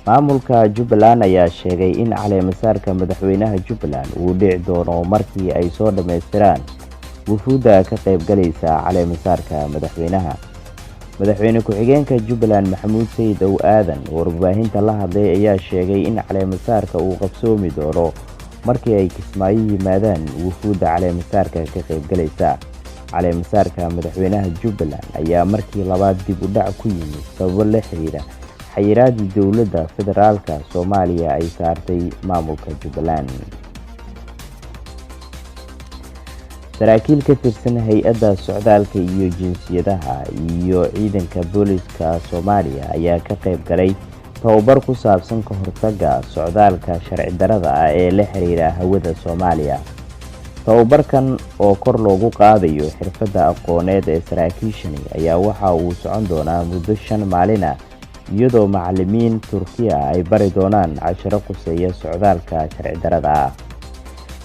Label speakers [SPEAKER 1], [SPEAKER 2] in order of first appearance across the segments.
[SPEAKER 1] maamulka Jubbaland ayaa sheegay in caleemasaarka madaxweynaha Jubbaland uu dhici doono markii ay soo dhameystiraan wufuudda ka qaybgalaysa caleemasaarka madaxweynaha. madaxweyne ku-xigeenka Jubbaland Maxamuud Sayid Dhowaada oo warbaahinta la hadlay ayaa sheegay in caleemasaarka uu qabsoomi doono markii ay Kismaayo yimaadaan wufuudda caleemasaarka ka qaybgalaysa. caleemasaarka madaxweynaha Jubbaland ayaa markii labaad dib u dhac ku yimid sababo la xiriira xayiraadii dowladda federaalka Soomaaliya ay saartay maamulka Jubbaland. saraakiil ka tirsan hay'adda socdaalka iyo jinsiyadaha iyo ciidanka booliska Soomaaliya ayaa ka qayb galay tababar ku saabsan ka hortagga socdaalka sharci darrada ah ee la xiriira hawada Soomaaliya. tababarkan oo kor loogu qaadayo xirfadda aqooneed ee saraakiishani ayaa waxa uu socon doonaa muddo 5 maalin ah, iyadoo macallimiin Turkiya ay bari doonaan casharo quseeya socdaalka sharci darrada ah.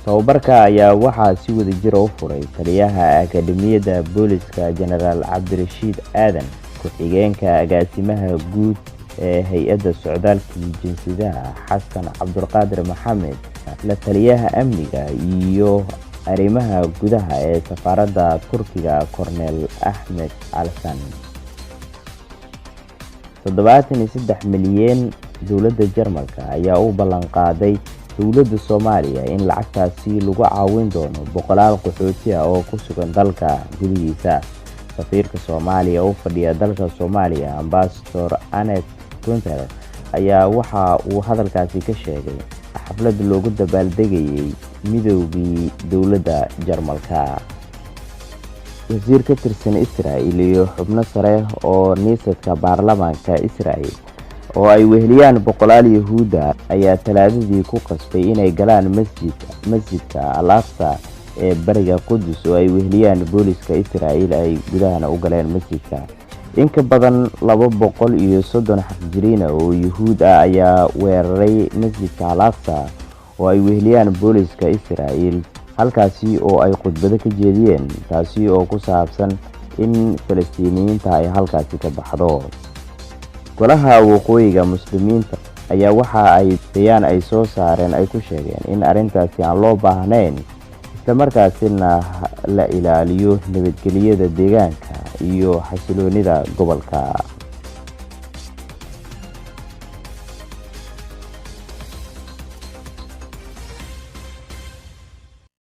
[SPEAKER 1] tababarka ayaa waxaa si wadajir u furay taliyaha akademiyadda booliska Generaal Cabdirashiid Aadan, ku-xigeenka agaasimaha guud ee hay'adda socdaalka iyo jinsiyadaha Xasan Cabdulqaadir Maxamed, la taliyaha amniga iyo arrimaha gudaha ee safaaradda Turkiga Korneel Axmed Alsan. 73 milyan dowladda Jarmalka ayaa u ballan qaaday dowladda Soomaaliya in lacagtaasi lagu caawin doono boqolaal qaxooti ah oo ku sugan dalka gudihiisa. safiirka Soomaaliya u fadhiya dalka Soomaaliya Ambassador Anet Gunter ayaa waxa uu hadalkaasi ka sheegay xaflad loogu dabaaldegayay midowgii dowladda Jarmalka. wasiir ka tirsan Israa'iil iyo xubno sare oo niisadka baarlamaanka Israa'iil oo ay weheliyaan boqolaal Yahuuda ayaa talaadadii ku qasbay inay galaan masjidka Al-Aqsa ee bariga Qudus oo ay weheliyaan booliska Israa'iil ay gudahana u galeen masjidka. in ka badan 230 xafjiriin oo Yahuud ah ayaa weeraray masjidka Al-Aqsa oo ay weheliyaan booliska Israa'iil, halkaasi oo ay khudbado ka jeediyeen taasi oo ku saabsan in Falastiiniyiinta ay halkaasi ka baxdo. golaha waqooyiga muslimiinta ayaa waxa ay bayaan ay soo saareen ay ku sheegeen in arrintaasi aan loo baahnayn, isla markaasina la ilaaliyo nabadgelyada deegaanka iyo xasiloonida gobolka.